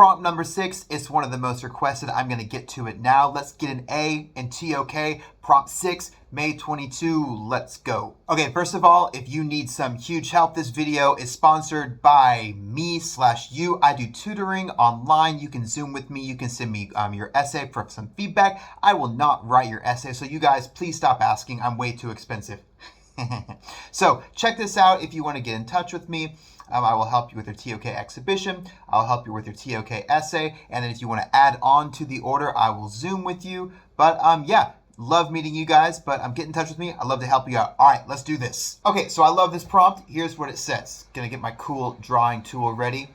Prompt number 6 is one of the most requested. I'm going to get to it now. Let's get an A in TOK. Prompt 6, May 22. Let's go. Okay, first of all, if you need some huge help, this video is sponsored by me/you. I do tutoring online. You can Zoom with me. You can send me your essay for some feedback. I will not write your essay, so you guys, please stop asking. I'm way too expensive. So check this out if you want to get in touch with me. I will help you with your TOK exhibition. I'll help you with your TOK essay. And then if you want to add on to the order, I will Zoom with you. But yeah, love meeting you guys, but get in touch with me. I'd love to help you out. All right, let's do this. Okay, so I love this prompt. Here's what it says. Gonna get my cool drawing tool ready.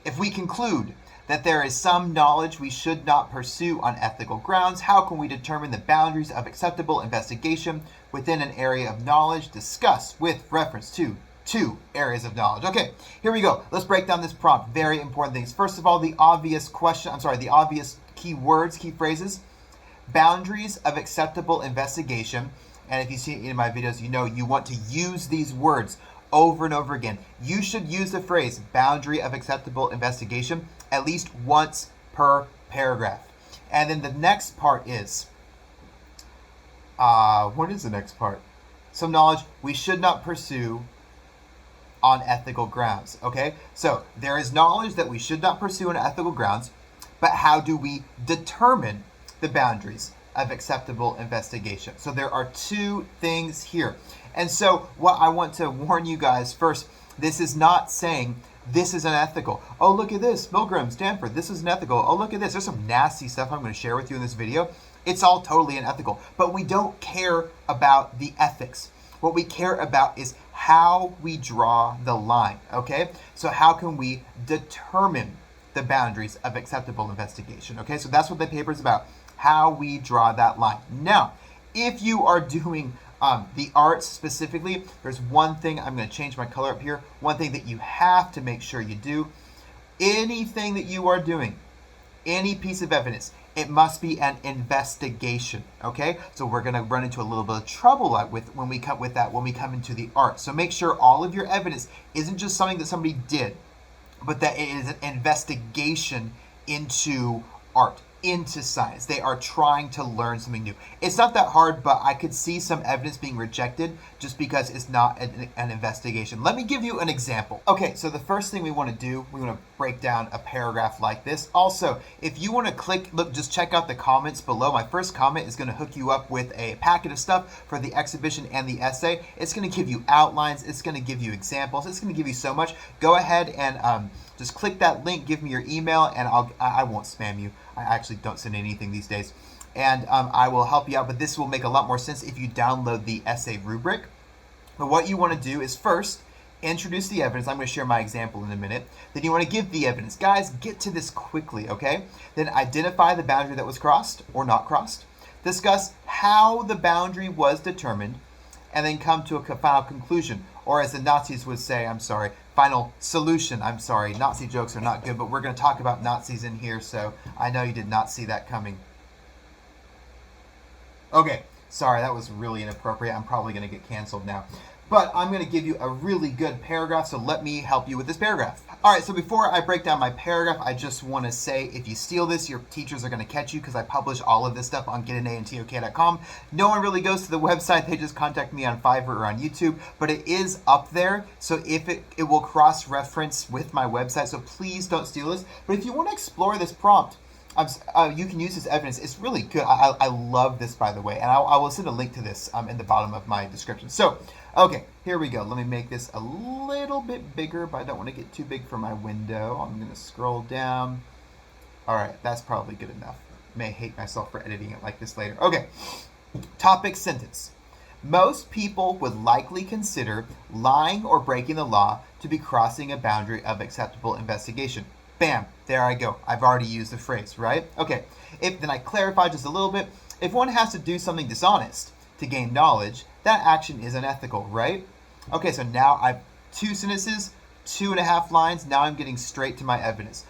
If we conclude that there is some knowledge we should not pursue on ethical grounds, how can we determine the boundaries of acceptable investigation within an area of knowledge? Discuss with reference to 2 areas of knowledge. Okay, here we go. Let's break down this prompt. Very important things. First of all, the obvious key words, key phrases. Boundaries of acceptable investigation. And if you see it in my videos, you know you want to use these words over and over again. You should use the phrase boundary of acceptable investigation at least once per paragraph. And then the next part is, what is the next part? Some knowledge we should not pursue on ethical grounds. Okay, so there is knowledge that we should not pursue on ethical grounds, but how do we determine the boundaries of acceptable investigation? So there are 2 things here. And so what I want to warn you guys first, this is not saying this is unethical. Oh, look at this, Milgram, Stanford, this is unethical. Oh, look at this, there's some nasty stuff I'm going to share with you in this video. It's all totally unethical, but we don't care about the ethics. What we care about is how we draw the line, okay? So how can we determine the boundaries of acceptable investigation, okay? So that's what the paper is about, how we draw that line. Now, if you are doing the arts specifically, there's one thing, I'm going to change my color up here, one thing that you have to make sure you do. Anything that you are doing, any piece of evidence, it must be an investigation, okay? So we're going to run into a little bit of trouble when we come into the art. So make sure all of your evidence isn't just something that somebody did, but that it is an investigation into art, into science. They are trying to learn something new. It's not that hard, but I could see some evidence being rejected just because it's not an investigation. Let me give you an example. Okay, so the first thing we want to do, we want to break down a paragraph like this. Also, if you want to just check out the comments below. My first comment is going to hook you up with a packet of stuff for the exhibition and the essay. It's going to give you outlines. It's going to give you examples. It's going to give you so much. Go ahead and just click that link, give me your email, and I won't spam you. I actually don't send anything these days. And I will help you out, but this will make a lot more sense if you download the essay rubric. But what you want to do is first introduce the evidence. I'm going to share my example in a minute. Then you want to give the evidence. Guys, get to this quickly, okay? Then identify the boundary that was crossed or not crossed. Discuss how the boundary was determined, and then come to a final conclusion. Or as the Nazis would say, final solution. Nazi jokes are not good, but we're going to talk about Nazis in here, so I know you did not see that coming. Okay, sorry, that was really inappropriate. I'm probably going to get canceled now. But I'm going to give you a really good paragraph, so let me help you with this paragraph. All right, so before I break down my paragraph, I just want to say if you steal this, your teachers are going to catch you because I publish all of this stuff on getanandtok.com. No one really goes to the website. They just contact me on FIVERR or on YouTube, but it is up there, so if it will cross-reference with my website, so please don't steal this. But if you want to explore this prompt, you can use this evidence. It's really good. I love this, by the way, and I will send a link to this in the bottom of my description. So, okay, here we go. Let me make this a little bit bigger, but I don't want to get too big for my window. I'm going to scroll down. All right, that's probably good enough. May hate myself for editing it like this later. Okay, topic sentence. Most people would likely consider lying or breaking the law to be crossing a boundary of acceptable investigation. Bam, there I go. I've already used the phrase, right? Okay, then I clarify just a little bit. If one has to do something dishonest to gain knowledge, that action is unethical, right? Okay, so now I've 2 sentences, 2.5 lines. Now I'm getting straight to my evidence.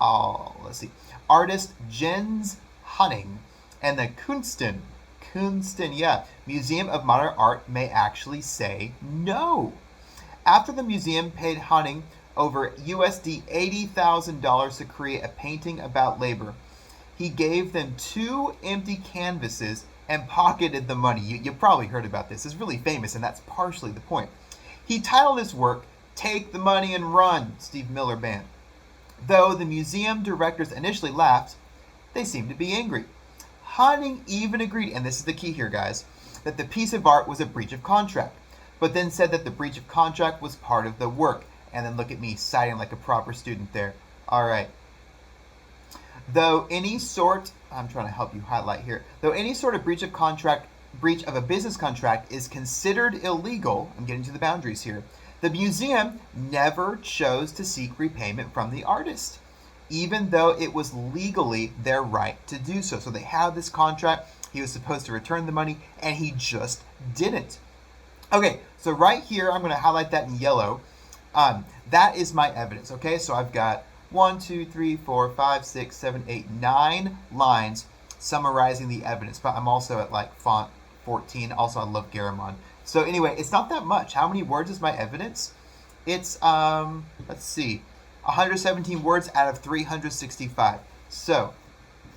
Let's see. Artist Jens Hunning and the Kunsten, Museum of Modern Art may actually say no. After the museum paid Hunning over USD $80,000 to create a painting about labor. He gave them 2 empty canvases and pocketed the money. You probably heard about this. It's really famous, and that's partially the point. He titled his work, "Take the Money and Run, Steve Miller Band." Though the museum directors initially laughed, they seemed to be angry. Hanning even agreed, and this is the key here, guys, that the piece of art was a breach of contract, but then said that the breach of contract was part of the work. And then look at me, citing like a proper student there. All right. Though any sort, I'm trying to help you highlight here, though any sort of breach of a business contract is considered illegal, I'm getting to the boundaries here, the museum never chose to seek repayment from the artist, even though it was legally their right to do so. So they had this contract, he was supposed to return the money, and he just didn't. Okay, so right here, I'm going to highlight that in yellow. That is my evidence, okay? So I've got 1, 2, 3, 4, 5, 6, 7, 8, 9 lines summarizing the evidence, but I'm also at like font 14. Also, I love Garamond. So anyway, it's not that much. How many words is my evidence? It's, let's see, 117 words out of 365. So,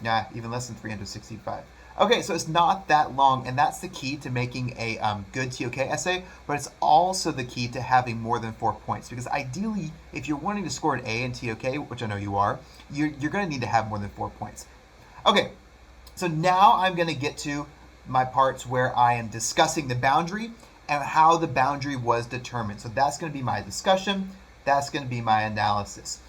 yeah, even less than 365. Okay, so it's not that long, and that's the key to making a good TOK essay, but it's also the key to having more than 4 points, because ideally, if you're wanting to score an A in TOK, which I know you are, you're going to need to have more than 4 points. Okay, so now I'm going to get to my parts where I am discussing the boundary and how the boundary was determined. So that's going to be my discussion, that's going to be my analysis.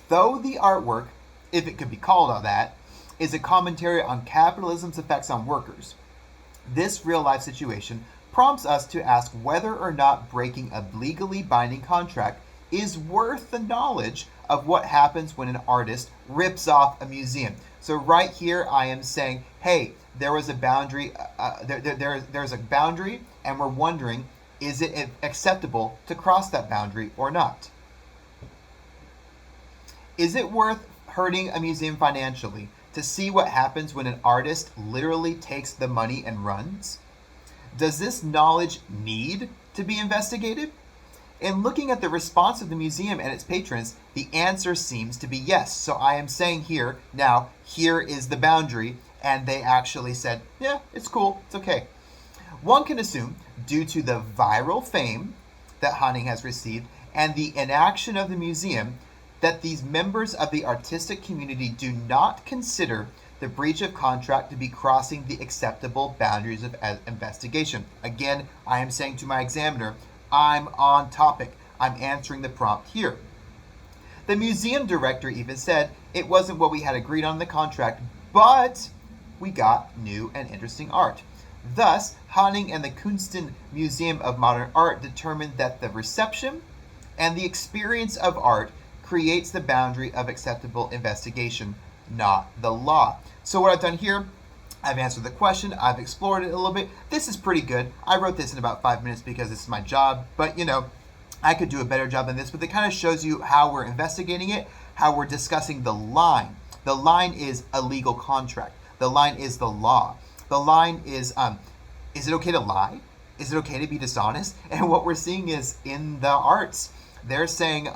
Though the artwork, if it could be called all that, is a commentary on capitalism's effects on workers, this real-life situation prompts us to ask whether or not breaking a legally binding contract is worth the knowledge of what happens when an artist rips off a museum. So right here I am saying, hey, there was a boundary, there's a boundary, and we're wondering, is it acceptable to cross that boundary or not? Is it worth hurting a museum financially to see what happens when an artist literally takes the money and runs? Does this knowledge need to be investigated? In looking at the response of the museum and its patrons, the answer seems to be yes. So I am saying here, now, here is the boundary, and they actually said, yeah, it's cool, it's okay. One can assume, due to the viral fame that Hanning has received and the inaction of the museum, that these members of the artistic community do not consider the breach of contract to be crossing the acceptable boundaries of investigation. Again, I am saying to my examiner, I'm on topic. I'm answering the prompt here. The museum director even said it wasn't what we had agreed on in the contract, but we got new and interesting art. Thus, Hanning and the Kunsten Museum of Modern Art determined that the reception and the experience of art creates the boundary of acceptable investigation, not the law. So what I've done here, I've answered the question, I've explored it a little bit. This is pretty good. I wrote this in about 5 minutes because this is my job, but you know, I could do a better job than this, but it kind of shows you how we're investigating it, how we're discussing the line. The line is a legal contract. The line is the law. The line is it okay to lie? Is it okay to be dishonest? And what we're seeing is in the arts, they're saying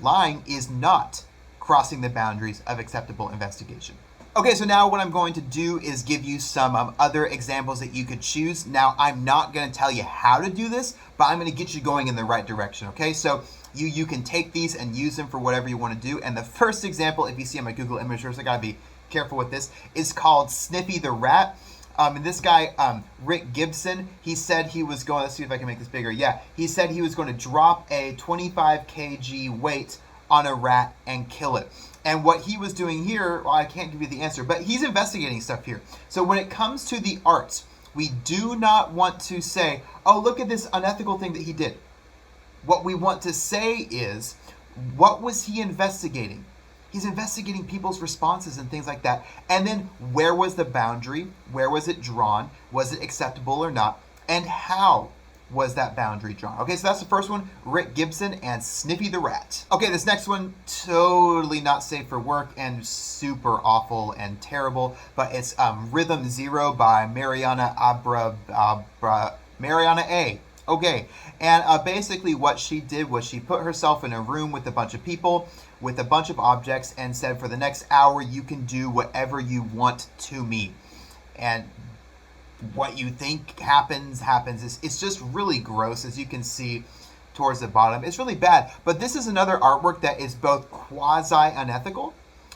lying is not crossing the boundaries of acceptable investigation. Okay, so now what I'm going to do is give you some other examples that you could choose. Now, I'm not going to tell you how to do this, but I'm going to get you going in the right direction, okay? So you can take these and use them for whatever you want to do. And the first example, if you see on my Google image search, I got to be careful with this, is called Sniffy the Rat. And this guy, Rick Gibson, he said he was going, let's see if I can make this bigger. Yeah, he said he was going to drop a 25 kg weight on a rat and kill it. And what he was doing here, well, I can't give you the answer, but he's investigating stuff here. So when it comes to the arts, we do not want to say, oh, look at this unethical thing that he did. What we want to say is, what was he investigating? He's investigating people's responses and things like that. And then where was the boundary? Where was it drawn? Was it acceptable or not? And how was that boundary drawn? Okay, so that's the first one, Rick Gibson and Sniffy the Rat. Okay, this next one, totally not safe for work and super awful and terrible, but it's Rhythm Zero by Mariana A. Okay, and basically what she did was she put herself in a room with a bunch of people, with a bunch of objects, and said, for the next hour, you can do whatever you want to me. And what you think happens. It's just really gross, as you can see towards the bottom. It's really bad. But this is another artwork that is both quasi-unethical,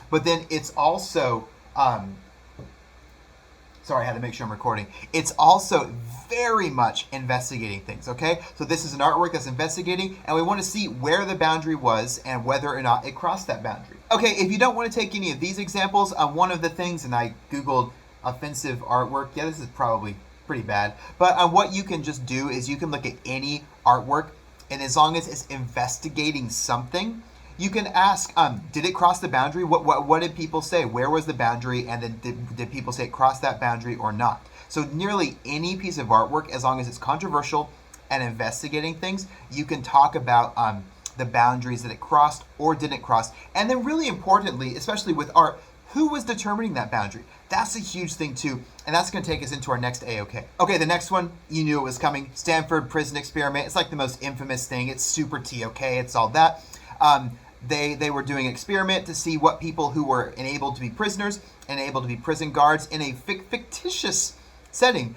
but then it's also... sorry, I had to make sure I'm recording. It's also very much investigating things, okay? So this is an artwork that's investigating, and we want to see where the boundary was and whether or not it crossed that boundary. Okay, if you don't want to take any of these examples, one of the things, and I Googled offensive artwork, yeah, this is probably pretty bad, but what you can just do is you can look at any artwork, and as long as it's investigating something, you can ask, did it cross the boundary? What did people say? Where was the boundary? And then did people say it crossed that boundary or not? So nearly any piece of artwork, as long as it's controversial and investigating things, you can talk about the boundaries that it crossed or didn't cross. And then really importantly, especially with art, who was determining that boundary? That's a huge thing too, and that's going to take us into our next AOK. Okay, the next one, you knew it was coming. Stanford prison experiment. It's like the most infamous thing. It's super TOK. It's all that. They were doing an experiment to see what people who were enabled to be prisoners and able to be prison guards in a fictitious setting,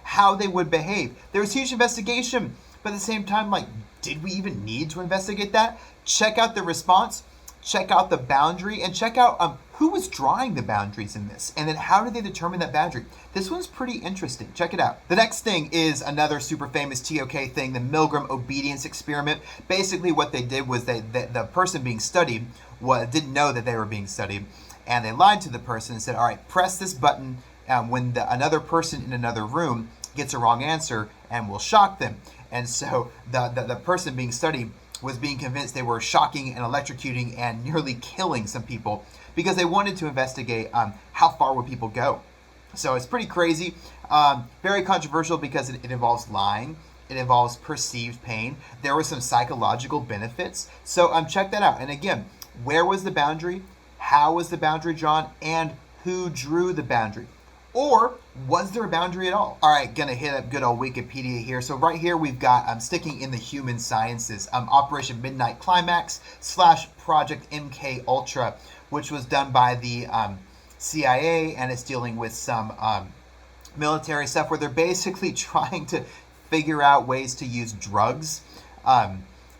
how they would behave. There was huge investigation, but at the same time, like, did we even need to investigate that? Check out the response, check out the boundary, and check out who was drawing the boundaries in this, and then how did they determine that boundary? This one's pretty interesting. Check it out. The next thing is another super famous TOK thing, the Milgram obedience experiment. Basically what they did was the person being studied didn't know that they were being studied, and they lied to the person and said, all right, press this button when another person in another room gets a wrong answer, and we'll shock them. And so the person being studied was being convinced they were shocking and electrocuting and nearly killing some people because they wanted to investigate how far would people go. So it's pretty crazy, very controversial because it involves lying, it involves perceived pain. There were some psychological benefits. So check that out. And again, where was the boundary? How was the boundary drawn? And who drew the boundary? Or was there a boundary at all? All right, gonna hit up good old Wikipedia here. So right here we've got, sticking in the human sciences, Operation Midnight Climax / Project MK Ultra, which was done by the CIA, and it's dealing with some military stuff where they're basically trying to figure out ways to use drugs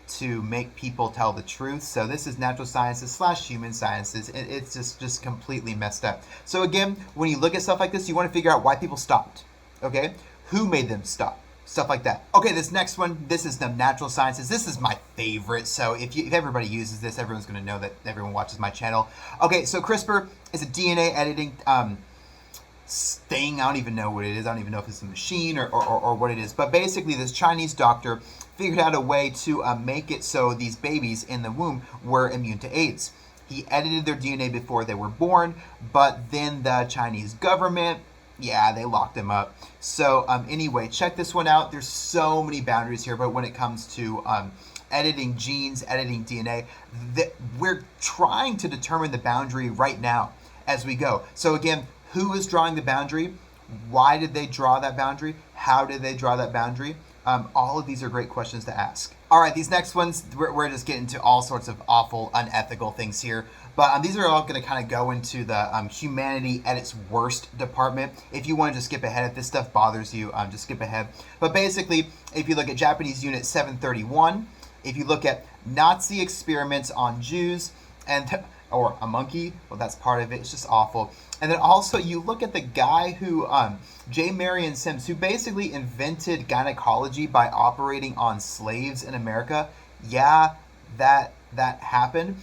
to make people tell the truth. So this is natural sciences / human sciences. It's just completely messed up. So again, when you look at stuff like this, you want to figure out why people stopped. Okay? Who made them stop? Stuff like that. Okay, this next one, this is the natural sciences. This is my favorite. So if everybody uses this, everyone's going to know that everyone watches my channel. Okay, so CRISPR is a DNA editing thing. I don't even know what it is. I don't even know if it's a machine or what it is. But basically, this Chinese doctor figured out a way to make it so these babies in the womb were immune to AIDS. He edited their DNA before they were born, but then the Chinese government, yeah, they locked them up. So anyway, check this one out. There's so many boundaries here, but when it comes to editing genes, editing DNA, we're trying to determine the boundary right now as we go. So again, who is drawing the boundary? Why did they draw that boundary? How did they draw that boundary? All of these are great questions to ask. All right, these next ones, we're just getting to all sorts of awful, unethical things here. But these are all going to kind of go into the humanity at its worst department. If you want to just skip ahead, if this stuff bothers you, just skip ahead. But basically, if you look at Japanese Unit 731, if you look at Nazi experiments on Jews, or a monkey, well, that's part of it. It's just awful. And then also you look at the guy who, J. Marion Sims, who basically invented gynecology by operating on slaves in America. Yeah, that happened.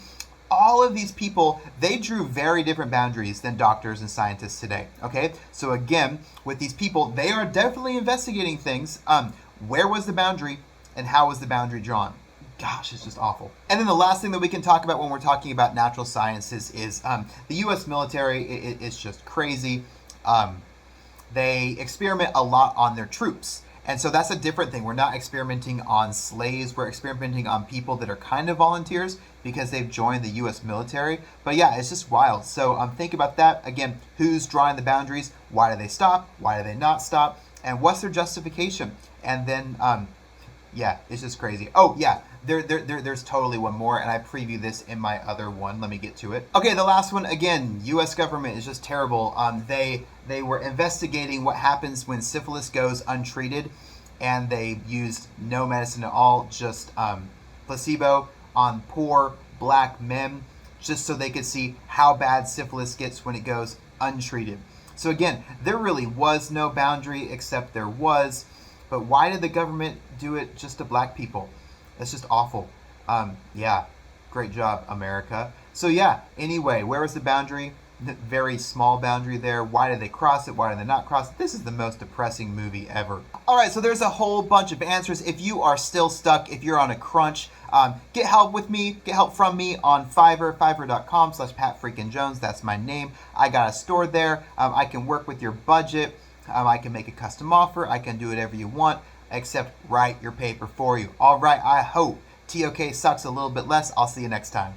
All of these people, they drew very different boundaries than doctors and scientists today, okay? So again, with these people, they are definitely investigating things. Where was the boundary and how was the boundary drawn? Gosh, it's just awful. And then the last thing that we can talk about when we're talking about natural sciences is the U.S. military. It's just crazy. They experiment a lot on their troops. And so that's a different thing. We're not experimenting on slaves. We're experimenting on people that are kind of volunteers because they've joined the U.S. military. But yeah, it's just wild. So think about that. Again, who's drawing the boundaries? Why do they stop? Why do they not stop? And what's their justification? And then Yeah, it's just crazy. Oh, yeah, there's totally one more, and I preview this in my other one. Let me get to it. Okay, the last one, again, U.S. government is just terrible. They were investigating what happens when syphilis goes untreated, and they used no medicine at all, just placebo on poor black men, just so they could see how bad syphilis gets when it goes untreated. So again, there really was no boundary, except there was. But why did the government do it just to black people? That's just awful. Yeah, great job, America. So yeah, anyway, where was the boundary? The very small boundary there. Why did they cross it? Why did they not cross it? This is the most depressing movie ever. All right, so there's a whole bunch of answers. If you are still stuck, if you're on a crunch, get help with me, get help from me on FIVERR, fiverr.com/PatFreakinJones. That's my name. I got a store there. I can work with your budget. I can make a custom offer. I can do whatever you want, except write your paper for you. All right, I hope TOK sucks a little bit less. I'll see you next time.